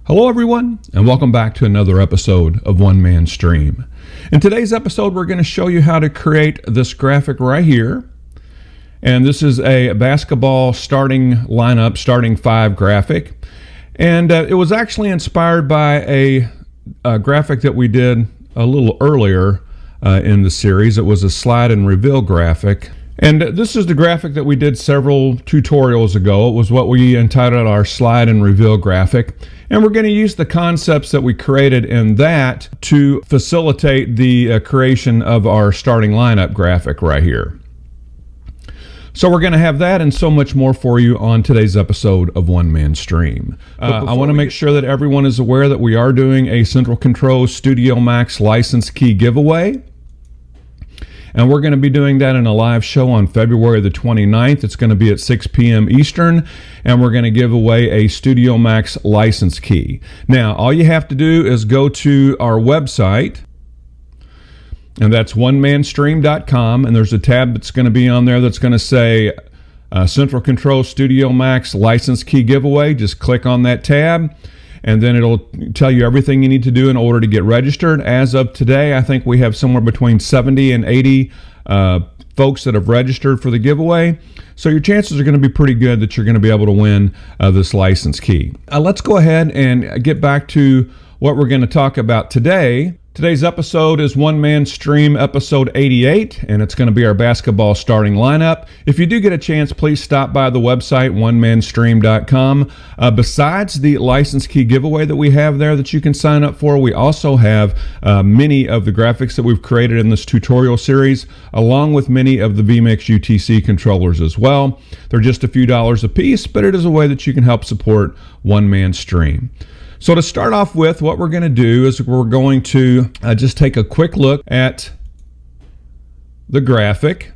Hello everyone, and welcome back to another episode of One Man Stream. In today's episode, we're going to show you how to create this graphic right here. And this is a basketball starting lineup, starting five graphic. And it was actually inspired by a graphic that we did a little earlier in the series. It was a slide and reveal graphic. And this is the graphic that we did several tutorials ago. It was what we entitled our slide and reveal graphic. And we're going to use the concepts that we created in that to facilitate the creation of our starting lineup graphic right here. So we're going to have that and so much more for you on today's episode of One Man Stream. I want to make sure that everyone is aware that we are doing a Central Control Studio Max license key giveaway. And we're going to be doing that in a live show on February the 29th. It's going to be at 6 p.m. Eastern, and we're going to give away a Studio Max license key. Now, all you have to do is go to our website, and that's onemanstream.com, and there's a tab that's going to be on there that's going to say Central Control Studio Max license key giveaway. Just click on that tab, and then it'll tell you everything you need to do in order to get registered. As of today, I think we have somewhere between 70 and 80 folks that have registered for the giveaway. So your chances are going to be pretty good that you're going to be able to win this license key. Let's go ahead and get back to what we're going to talk about today. Today's episode is One Man Stream episode 88, and it's going to be our basketball starting lineup. If you do get a chance, please stop by the website, onemanstream.com. Besides the license key giveaway that we have there that you can sign up for, we also have many of the graphics that we've created in this tutorial series, along with many of the vMix UTC controllers as well. They're just a few dollars a piece, but it is a way that you can help support One Man Stream. So to start off with, what we're going to do is we're going to just take a quick look at the graphic.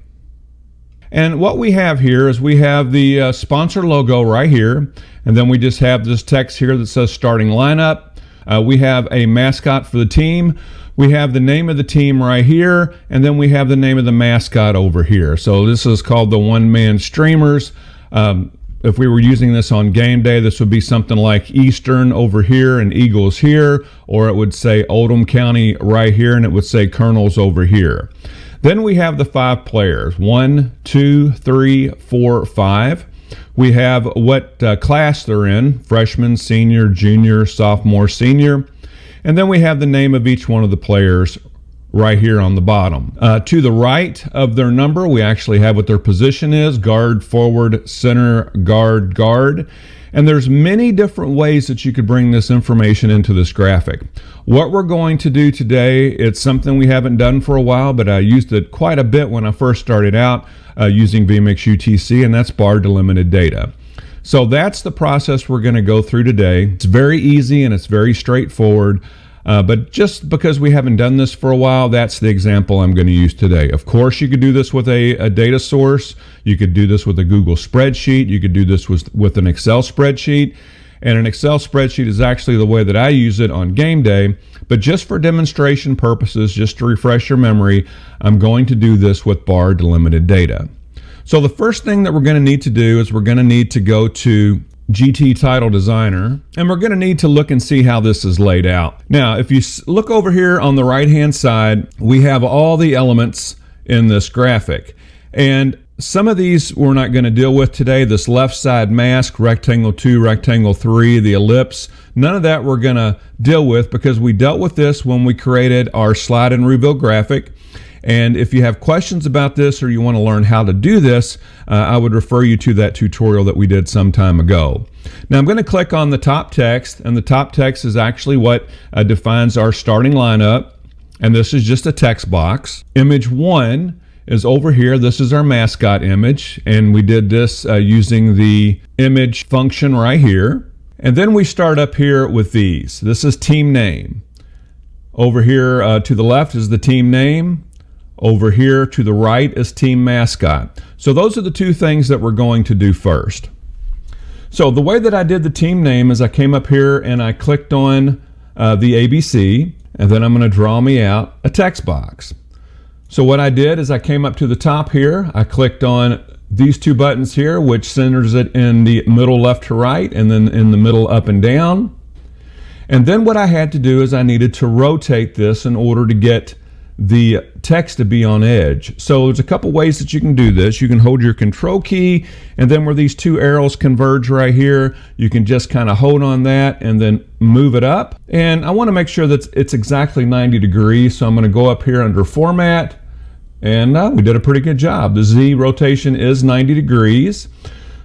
And what we have here is we have the sponsor logo right here, and then we just have this text here that says starting lineup. We have a mascot for the team. We have the name of the team right here, and then we have the name of the mascot over here. So this is called the One Man Streamers. If we were using this on game day, this would be something like Eastern over here and Eagles here, or it would say Oldham County right here, and it would say Colonels over here. Then we have the five players, 1, 2, 3, 4, 5. We have what class they're in, freshman, senior, junior, sophomore, senior. And then we have the name of each one of the players right here on the bottom. To the right of their number, we actually have what their position is: guard, forward, center, guard, guard. And there's many different ways that you could bring this information into this graphic. What we're going to do today, it's something we haven't done for a while, but I used it quite a bit when I first started out using vMix UTC, and that's Bar Delimited Data. So that's the process we're going to go through today. It's very easy and it's very straightforward. But just because we haven't done this for a while, that's the example I'm going to use today. Of course, you could do this with a data source. You could do this with a Google spreadsheet. You could do this with an Excel spreadsheet. And an Excel spreadsheet is actually the way that I use it on game day. But just for demonstration purposes, just to refresh your memory, I'm going to do this with Bar Delimited Data. So the first thing that we're going to need to do is we're going to need to go to GT Title Designer, and we're going to need to look and see how this is laid out. Now, if you look over here on the right-hand side, we have all the elements in this graphic. And some of these we're not going to deal with today. This left side mask, rectangle 2, rectangle 3, the ellipse, none of that we're going to deal with because we dealt with this when we created our slide and reveal graphic. And if you have questions about this or you want to learn how to do this, I would refer you to that tutorial that we did some time ago. Now I'm going to click on the top text, and the top text is actually what defines our starting lineup. And this is just a text box. Image 1 is over here. This is our mascot image, and we did this using the image function right here. And then we start up here with these. This is team name. Over here to the left is the team name. Over here to the right is team mascot. So those are the two things that we're going to do first. So the way that I did the team name is I came up here and I clicked on the ABC, and then I'm going to draw me out a text box. So what I did is I came up to the top here, I clicked on these two buttons here, which centers it in the middle left to right and then in the middle up and down. And then what I had to do is I needed to rotate this in order to get the text to be on edge. So there's a couple ways that you can do this. You can hold your control key, and then where these two arrows converge right here, you can just kind of hold on that and then move it up. And I want to make sure that it's exactly 90 degrees. So I'm going to go up here under Format, and we did a pretty good job. The Z rotation is 90 degrees.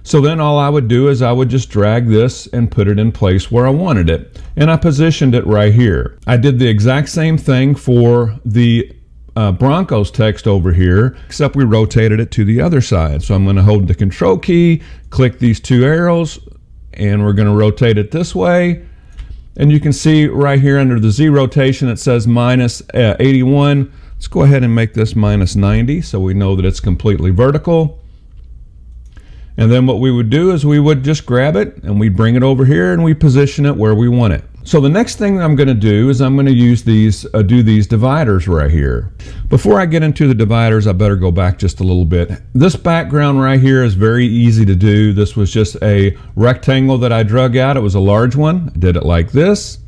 So then all I would do is I would just drag this and put it in place where I wanted it. And I positioned it right here. I did the exact same thing for the Broncos text over here, except we rotated it to the other side. So I'm going to hold the control key, click these two arrows, and we're going to rotate it this way. And you can see right here under the Z rotation it says minus 81. Let's go ahead and make this minus 90 so we know that it's completely vertical. And then what we would do is we would just grab it and we bring it over here and we position it where we want it. So the next thing I'm going to do is I'm going to use these, do these dividers right here. Before I get into the dividers, I better go back just a little bit. This background right here is very easy to do. This was just a rectangle that I drug out. It was a large one. I did it like this.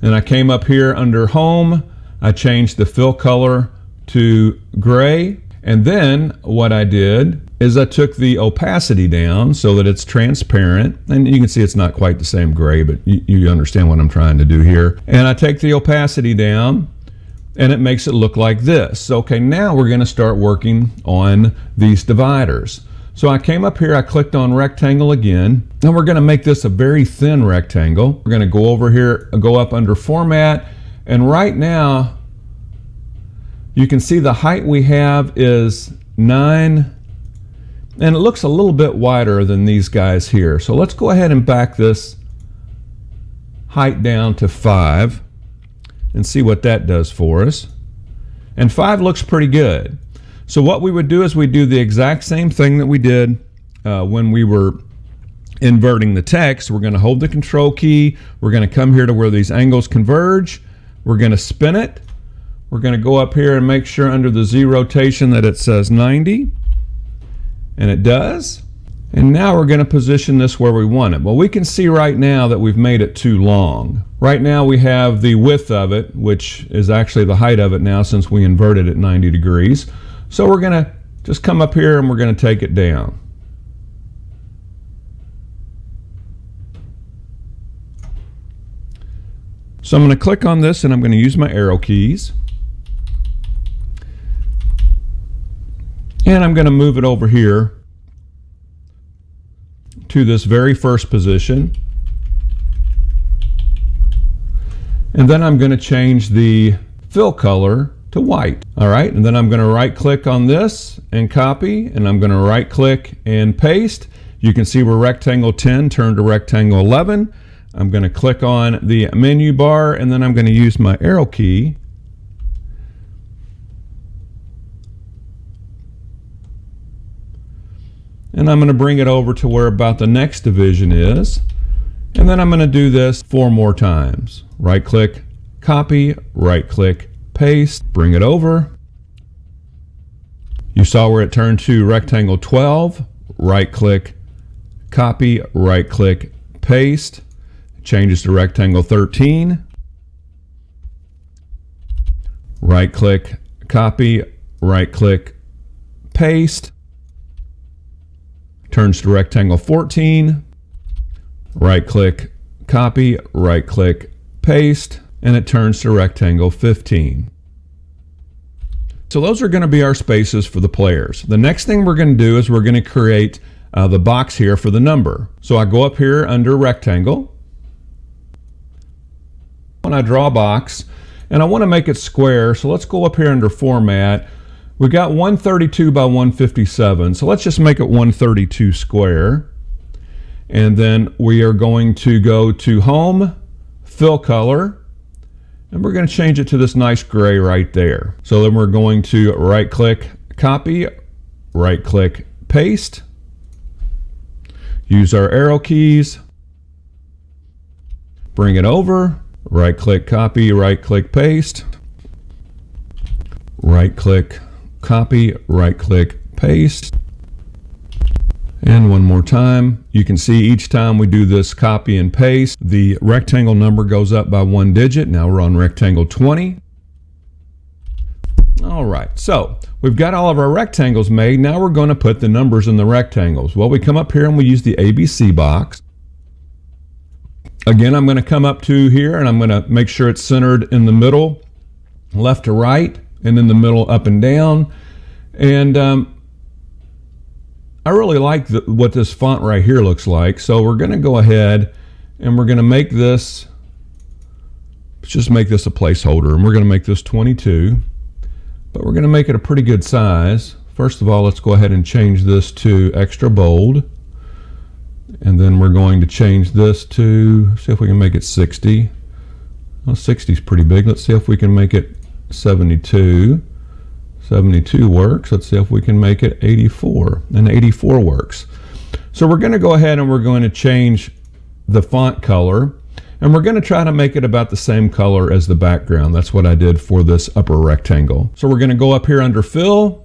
And I came up here under Home. I changed the fill color to gray. And then what I did is I took the opacity down so that it's transparent, and you can see it's not quite the same gray, but you understand what I'm trying to do here. And I take the opacity down and it makes it look like this. Okay, now we're going to start working on these dividers. So I came up here, I clicked on rectangle again, and we're going to make this a very thin rectangle. We're going to go over here, go up under Format, and right now you can see the height we have is 9, and it looks a little bit wider than these guys here. So let's go ahead and back this height down to 5 and see what that does for us. And 5 looks pretty good. So what we would do is we do the exact same thing that we did when we were inverting the text. We're going to hold the control key. We're going to come here to where these angles converge. We're going to spin it. We're going to go up here and make sure under the Z rotation that it says 90. And it does. And now we're going to position this where we want it. Well, we can see right now that we've made it too long. Right now we have the width of it, which is actually the height of it now since we inverted it 90 degrees. So we're going to just come up here and we're going to take it down. So I'm going to click on this and I'm going to use my arrow keys. And I'm going to move it over here to this very first position. And then I'm going to change the fill color to white. All right, and then I'm going to right click on this and copy, and I'm going to right click and paste. You can see where rectangle 10 turned to rectangle 11. I'm going to click on the menu bar, and then I'm going to use my arrow key. And I'm going to bring it over to where about the next division is. And then I'm going to do this 4 more times. Right click, copy, right click, paste, bring it over. You saw where it turned to rectangle 12. Right click, copy, right click, paste. It changes to rectangle 13. Right click, copy, right click, paste. Turns to rectangle 14, right click, copy, right click, paste, and it turns to rectangle 15. So those are going to be our spaces for the players. The next thing we're going to do is we're going to create the box here for the number. So I go up here under rectangle. When I draw a box, and I want to make it square, so let's go up here under Format. We got 132 by 157, so let's just make it 132 square. And then we are going to go to Home, Fill Color, and we're going to change it to this nice gray right there. So then we're going to right click, copy, right click, paste. Use our arrow keys, bring it over, right click, copy, right click, paste, right click, copy, right click, paste, And one more time. You can see each time we do this copy and paste, the rectangle number goes up by 1 digit. Now we're on rectangle 20. All right, so we've got all of our rectangles made. Now we're going to put the numbers in the rectangles. Well, we come up here and we use the ABC box. Again, I'm going to come up to here and I'm going to make sure it's centered in the middle, left to right, and in the middle up and down. And I really like what this font right here looks like. So we're going to go ahead and we're going to make this, let's just make this a placeholder, and we're going to make this 22. But we're going to make it a pretty good size. First of all, let's go ahead and change this to extra bold. And then we're going to change this to, see if we can make it 60. Well, 60 is pretty big. Let's see if we can make it 72. 72 works. Let's see if we can make it 84. And 84 works. So we're going to go ahead and we're going to change the font color. And we're going to try to make it about the same color as the background. That's what I did for this upper rectangle. So we're going to go up here under Fill.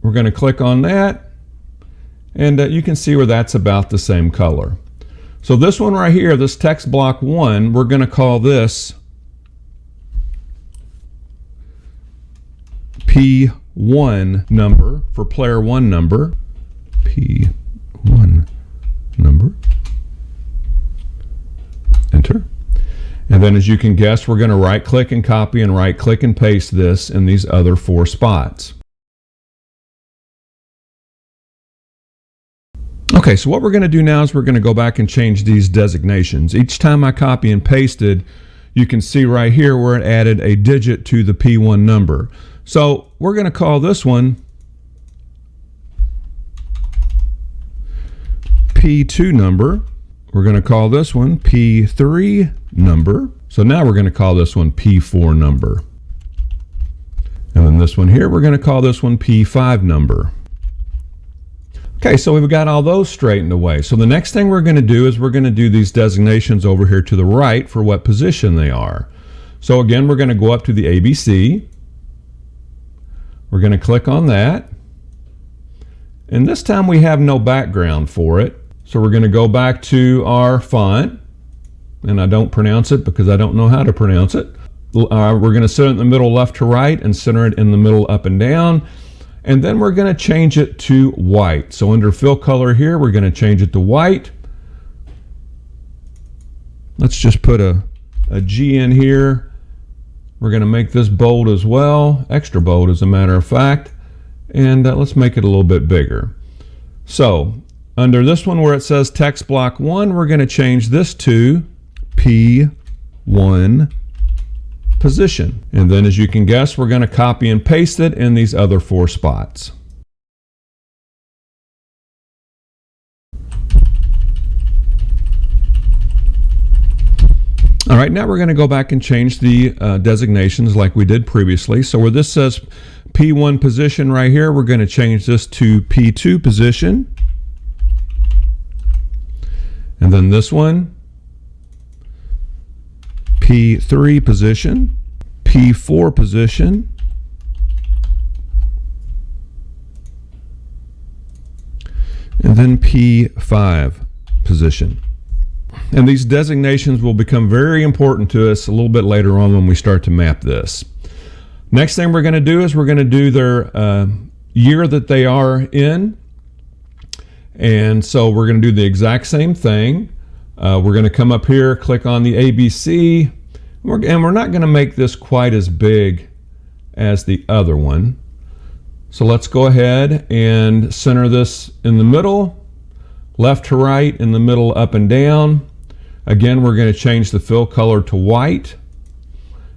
We're going to click on that. And you can see where that's about the same color. So this one right here, this text block 1, we're going to call this P1 number for player 1 number. P1 number. Enter. And then as you can guess, we're going to right click and copy and right click and paste this in these other 4 spots. Okay, so what we're going to do now is we're going to go back and change these designations. Each time I copy and pasted, you can see right here where it added a digit to the P1 number. So we're going to call this one P2 number. We're going to call this one P3 number. So now we're going to call this one P4 number. And then this one here, we're going to call this one P5 number. Okay, so we've got all those straightened away. So the next thing we're going to do is we're going to do these designations over here to the right for what position they are. So again, we're going to go up to the ABC. We're going to click on that. And this time we have no background for it. So we're going to go back to our font, and I don't pronounce it because I don't know how to pronounce it. We're going to set it in the middle left to right and center it in the middle up and down. And then we're going to change it to white. So under fill color here, we're going to change it to white. Let's just put a G in here. We're going to make this bold as well, extra bold as a matter of fact. And let's make it a little bit bigger. So under this one where it says text block 1, we're going to change this to P1 position. And then as you can guess, we're going to copy and paste it in these other 4 spots. All right, now we're going to go back and change the designations like we did previously. So where this says P1 position right here, we're going to change this to P2 position. And then this one, P3 position, P4 position, and then P5 position. And these designations will become very important to us a little bit later on when we start to map this. Next thing we're going to do is we're going to do their year that they are in. And so we're going to do the exact same thing. We're going to come up here, click on the ABC, and we're not going to make this quite as big as the other one. So let's go ahead and center this in the middle, left to right, in the middle, up and down. Again, we're going to change the fill color to white.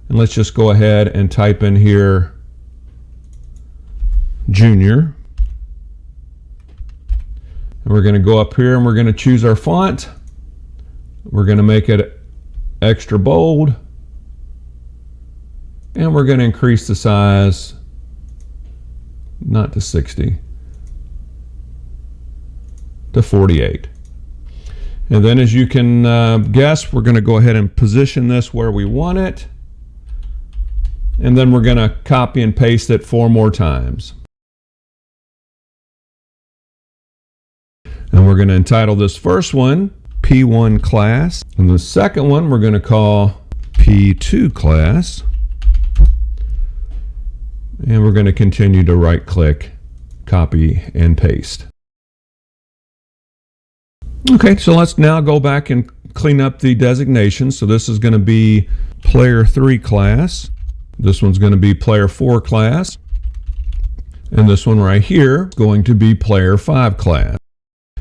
And let's just go ahead and type in here Junior. And we're going to go up here and we're going to choose our font. We're going to make it extra bold. And we're going to increase the size, not to 60, to 48. And then as you can guess, we're going to go ahead and position this where we want it. And then we're going to copy and paste it 4 more times. we're going to entitle this first one P1 class, and the second one we're going to call P2 class. And we're going to continue to right click, copy and paste. Okay, so let's now go back and clean up the designation. So this is going to be player 3 class. This one's going to be player 4 class. And this one right here is going to be player 5 class.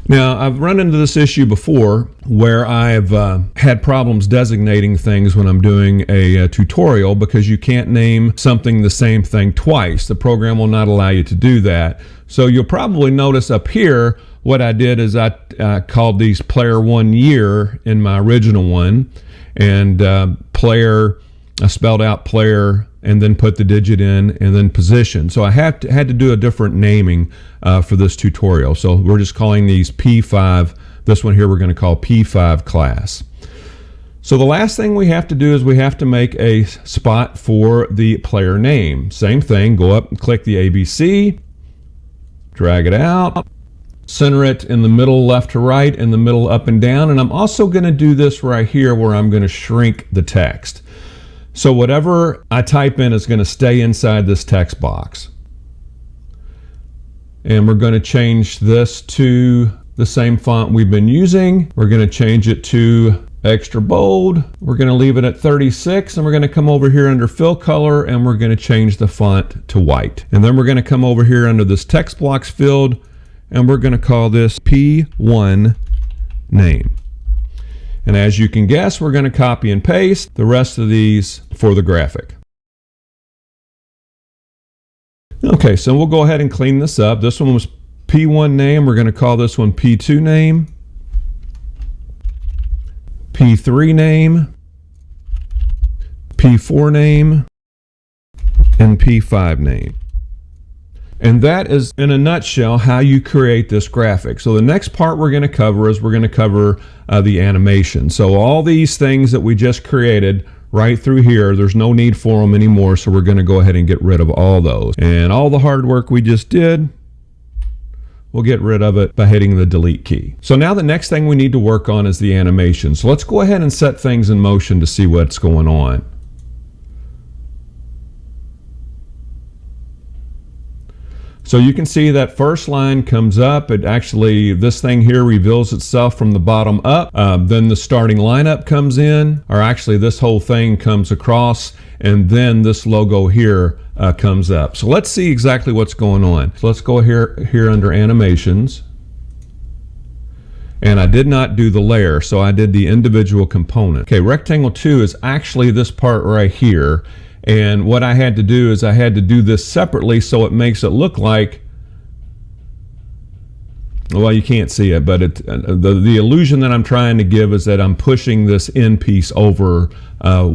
Now, I've run into this issue before where I've had problems designating things when I'm doing a tutorial because you can't name something the same thing twice. The program will not allow you to do that. So you'll probably notice up here what I did is I called these player 1 year in my original one, and player, I spelled out player and then put the digit in and then position. So I had to do a different naming for this tutorial. So we're just calling these P5. This one here we're going to call P5 class. So the last thing we have to do is we have to make a spot for the player name. Same thing, go up and click the ABC, drag it out, center it in the middle left to right, in the middle up and down, and I'm also going to do this right here where I'm going to shrink the text. So whatever I type in is going to stay inside this text box. And we're going to change this to the same font we've been using. We're going to change it to extra bold. We're going to leave it at 36, and we're going to come over here under fill color and we're going to change the font to white. And then we're going to come over here under this text blocks field and we're going to call this P1 name. And as you can guess, we're going to copy and paste the rest of these for the graphic. Okay, so we'll go ahead and clean this up. This one was P1 name. We're going to call this one P2 name, P3 name, P4 name, and P5 name. And that is, in a nutshell, how you create this graphic. So the next part we're going to cover is we're going to cover the animation. So all these things that we just created right through here, there's no need for them anymore, so we're going to go ahead and get rid of all those. And all the hard work we just did, we'll get rid of it by hitting the delete key. So now the next thing we need to work on is the animation. So let's go ahead and set things in motion to see what's going on. So you can see that first line comes up. It actually, this thing here reveals itself from the bottom up. Then the starting lineup comes in, or actually this whole thing comes across, and then this logo here comes up. So let's see exactly what's going on. So let's go here under animations. And I did not do the layer, so I did the individual component. Okay, rectangle 2 is actually this part right here. And what I had to do is I had to do this separately so it makes it look like, well, you can't see it, but the illusion that I'm trying to give is that I'm pushing this end piece over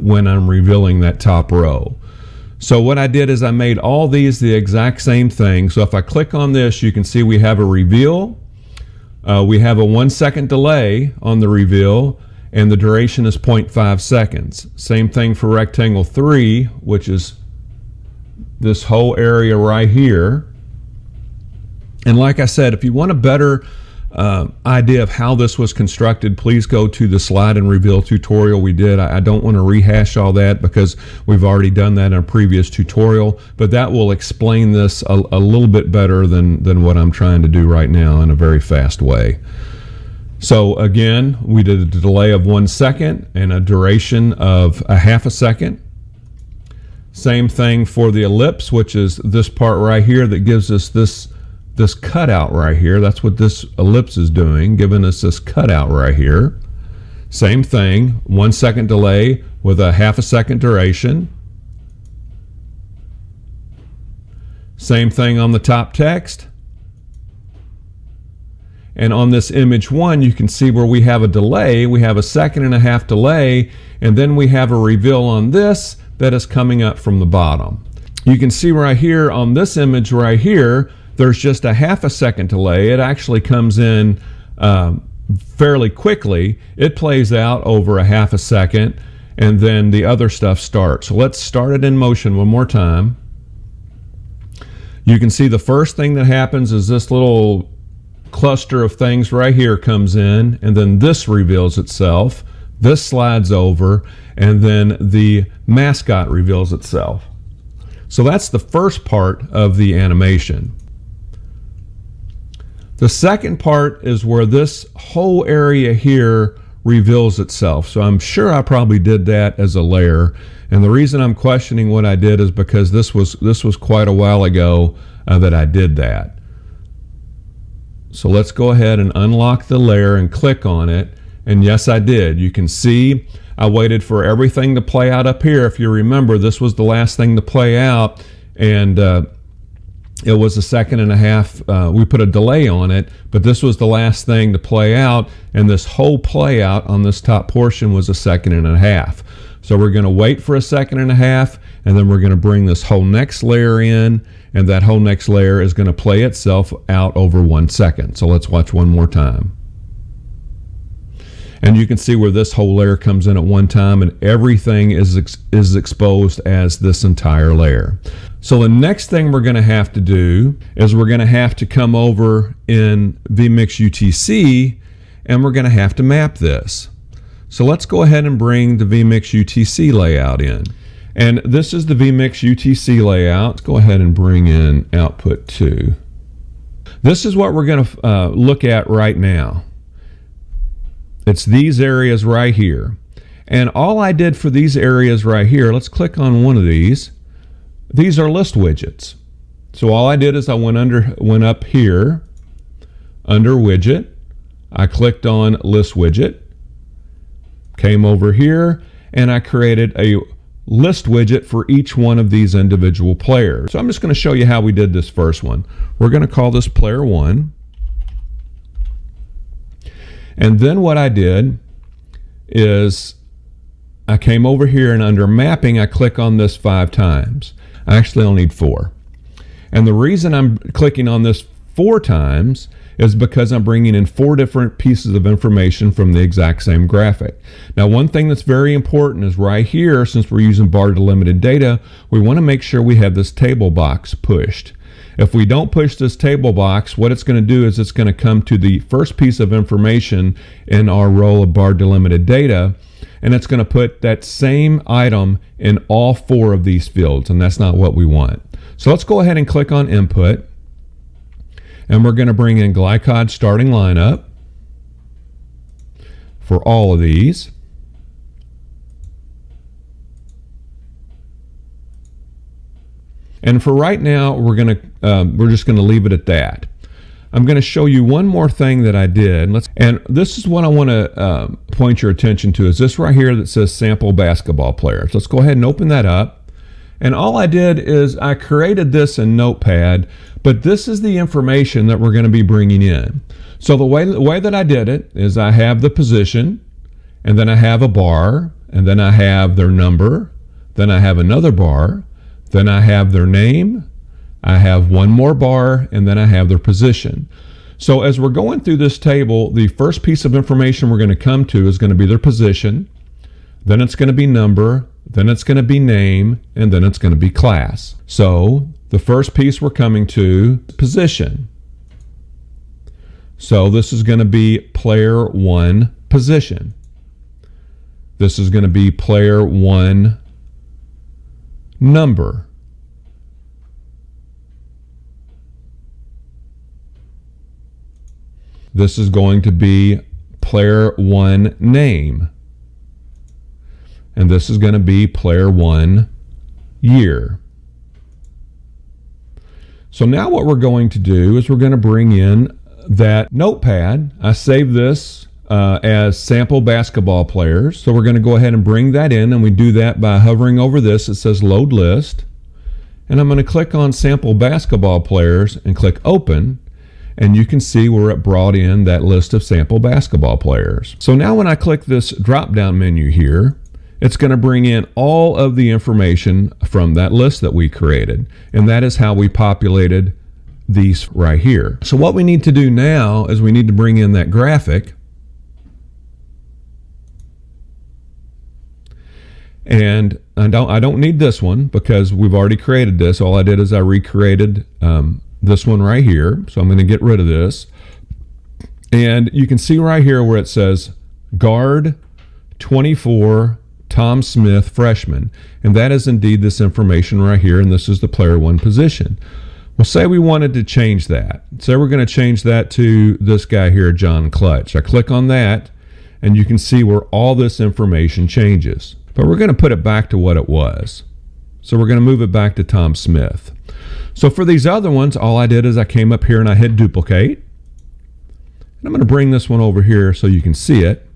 when I'm revealing that top row. So what I did is I made all these the exact same thing. So if I click on this, you can see we have a reveal. We have a 1 second delay on the reveal, and the duration is 0.5 seconds. Same thing for rectangle 3, which is this whole area right here. And like I said, if you want a better idea of how this was constructed, please go to the slide and reveal tutorial we did. I don't want to rehash all that because we've already done that in a previous tutorial, but that will explain this a little bit better than what I'm trying to do right now in a very fast way. So again, we did a delay of 1 second and a duration of a ½ second. Same thing for the ellipse, which is this part right here that gives us this cutout right here. That's what this ellipse is doing, giving us this cutout right here. Same thing, 1 second delay with a ½ second duration. Same thing on the top text. And on this image 1, you can see where we have a delay. We have a 1.5 second delay, and then we have a reveal on this that is coming up from the bottom. You can see right here on this image right here, there's just a ½ second delay. It actually comes in fairly quickly. It plays out over a ½ second, and then the other stuff starts. So let's start it in motion one more time. You can see the first thing that happens is this little cluster of things right here comes in, and then this reveals itself, this slides over, and then the mascot reveals itself. So that's the first part of the animation. The second part is where this whole area here reveals itself. So I'm sure I probably did that as a layer, and the reason I'm questioning what I did is because this was quite a while ago that I did that. So let's go ahead and unlock the layer and click on it, and yes, I did. You can see I waited for everything to play out up here. If you remember, this was the last thing to play out, and it was 1.5 seconds. We put a delay on it, but this was the last thing to play out, and this whole play out on this top portion was 1.5 seconds. So we're going to wait for 1.5 seconds, and then we're going to bring this whole next layer in, and that whole next layer is going to play itself out over 1 second. So let's watch one more time. And you can see where this whole layer comes in at one time, and everything is exposed as this entire layer. So the next thing we're going to have to do is we're going to have to come over in vMix UTC, and we're going to have to map this. So let's go ahead and bring the vMix UTC layout in. And this is the vMix UTC layout. Let's go ahead and bring in output 2. This is what we're going to look at right now. It's these areas right here. And all I did for these areas right here, let's click on one of these. These are list widgets. So all I did is I went up here under widget. I clicked on list widget, came over here, and I created a list widget for each one of these individual players. So I'm just going to show you how we did this first one. We're going to call this player 1. And then what I did is I came over here, and under mapping I click on this 5 times. Actually I'll need 4. And the reason I'm clicking on this 4 times is because I'm bringing in 4 different pieces of information from the exact same graphic. Now, one thing that's very important is right here, since we're using Bar Delimited Data, we want to make sure we have this table box pushed. If we don't push this table box, what it's going to do is it's going to come to the first piece of information in our row of Bar Delimited Data, and it's going to put that same item in all 4 of these fields, and that's not what we want. So let's go ahead and click on Input, and we're going to bring in Glycod starting lineup for all of these. And for right now, we're just going to leave it at that. I'm going to show you one more thing that I did. And this is what I want to point your attention to, is this right here that says sample basketball players. Let's go ahead and open that up. And all I did is I created this in Notepad, but this is the information that we're going to be bringing in. So the way that I did it is I have the position, and then I have a bar, and then I have their number, then I have another bar, then I have their name, I have one more bar, and then I have their position. So as we're going through this table, the first piece of information we're going to come to is going to be their position, then it's going to be number, then it's going to be name, and then it's going to be class. So the first piece we're coming to, position. So this is going to be player 1 position. This is going to be player 1 number. This is going to be player 1 name. And this is going to be player 1 year. So now what we're going to do is we're going to bring in that notepad. I saved this as sample basketball players. So we're going to go ahead and bring that in, and we do that by hovering over this. It says load list. And I'm going to click on sample basketball players and click open. And you can see where it brought in that list of sample basketball players. So now when I click this drop-down menu here, it's going to bring in all of the information from that list that we created. And that is how we populated these right here. So what we need to do now is we need to bring in that graphic. And I don't need this one because we've already created this. All I did is I recreated this one right here. So I'm going to get rid of this. And you can see right here where it says guard 24 Tom Smith freshman. And that is indeed this information right here, and this is the player 1 position. Well, say we wanted to change that. Say we're going to change that to this guy here, John Clutch. I click on that, and you can see where all this information changes. But we're going to put it back to what it was. So we're going to move it back to Tom Smith. So for these other ones, all I did is I came up here and I hit duplicate. And I'm going to bring this one over here so you can see it.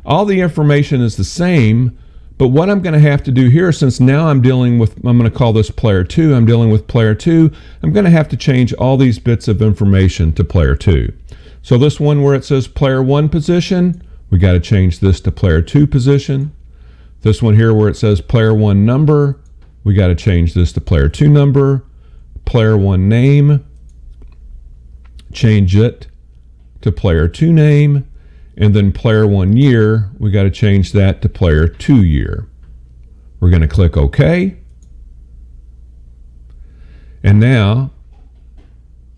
All the information is the same, but what I'm going to have to do here, since now I'm dealing with, I'm going to call this player 2, I'm dealing with player 2, I'm going to have to change all these bits of information to player 2. So this one where it says player 1 position, we got to change this to player 2 position. This one here where it says player 1 number, we got to change this to player 2 number. Player 1 name, change it to player 2 name. And then player 1 year, we got to change that to player 2 year. We're going to click OK. And now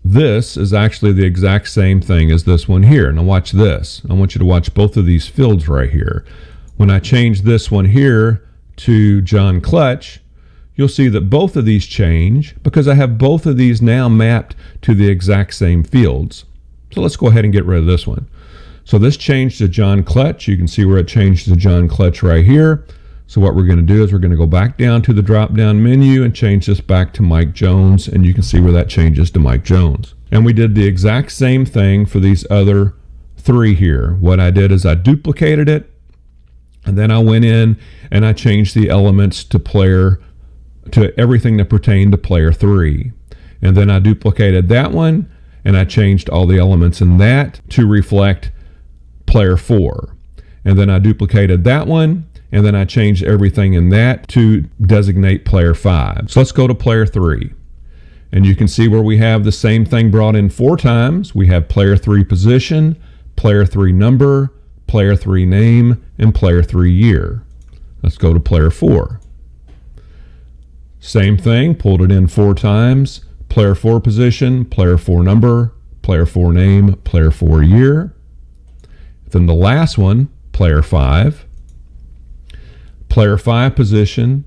this is actually the exact same thing as this one here. Now watch this. I want you to watch both of these fields right here. When I change this one here to John Clutch, you'll see that both of these change because I have both of these now mapped to the exact same fields. So let's go ahead and get rid of this one. So this changed to John Clutch. You can see where it changed to John Clutch right here. So what we're going to do is we're going to go back down to the drop-down menu and change this back to Mike Jones, and you can see where that changes to Mike Jones. And we did the exact same thing for these other 3 here. What I did is I duplicated it, and then I went in and I changed the elements to everything that pertained to player 3. And then I duplicated that one, and I changed all the elements in that to reflect player 4. And then I duplicated that one, and then I changed everything in that to designate player 5. So let's go to player 3. And you can see where we have the same thing brought in 4 times. We have player 3 position, player 3 number, player 3 name, and player 3 year. Let's go to player 4. Same thing, pulled it in 4 times. Player 4 position, player 4 number, player 4 name, player 4 year. Then the last one, player 5. Player 5 position,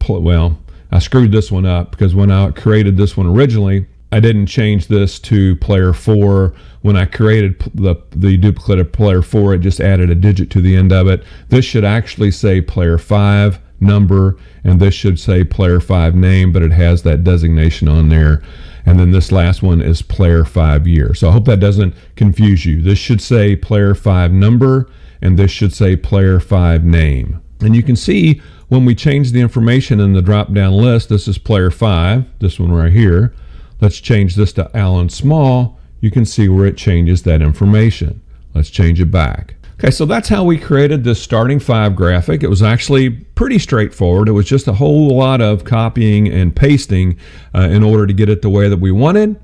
well, I screwed this one up because when I created this one originally, I didn't change this to player 4. When I created the duplicate of player 4, it just added a digit to the end of it. This should actually say player 5 number, and this should say player 5 name, but it has that designation on there. And then this last one is player 5 year. So I hope that doesn't confuse you. This should say player 5 number, and this should say player 5 name. And you can see when we change the information in the drop-down list, this is player 5, this one right here. Let's change this to Alan Small. You can see where it changes that information. Let's change it back. Okay, so that's how we created this starting 5 graphic. It was actually pretty straightforward. It was just a whole lot of copying and pasting in order to get it the way that we wanted.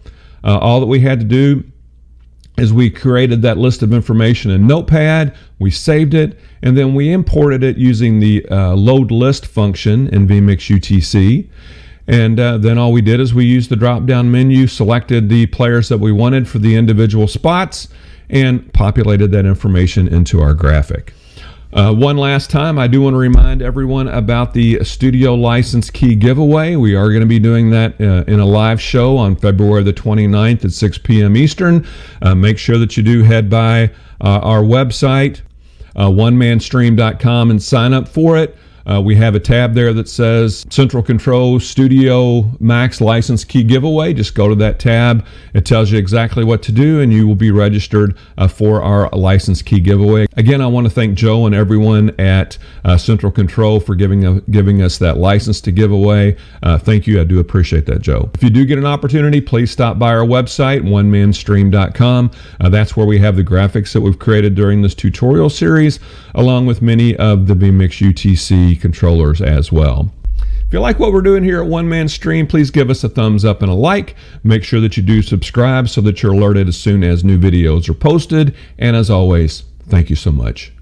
All that we had to do is we created that list of information in Notepad, we saved it, and then we imported it using the load list function in vMix UTC. And then all we did is we used the drop-down menu, selected the players that we wanted for the individual spots, and populated that information into our graphic. One last time, I do want to remind everyone about the Studio License Key Giveaway. We are going to be doing that in a live show on February the 29th at 6 p.m. Eastern. Make sure that you do head by our website, onemanstream.com, and sign up for it. We have a tab there that says Central Control Studio Max License Key Giveaway. Just go to that tab. It tells you exactly what to do, and you will be registered for our license key giveaway. Again, I want to thank Joe and everyone at Central Control for giving us that license to give away. Thank you. I do appreciate that, Joe. If you do get an opportunity, please stop by our website, onemanstream.com. That's where we have the graphics that we've created during this tutorial series, along with many of the vMix UTC controllers as well. If you like what we're doing here at One Man Stream, please give us a thumbs up and a like. Make sure that you do subscribe so that you're alerted as soon as new videos are posted. And as always, thank you so much.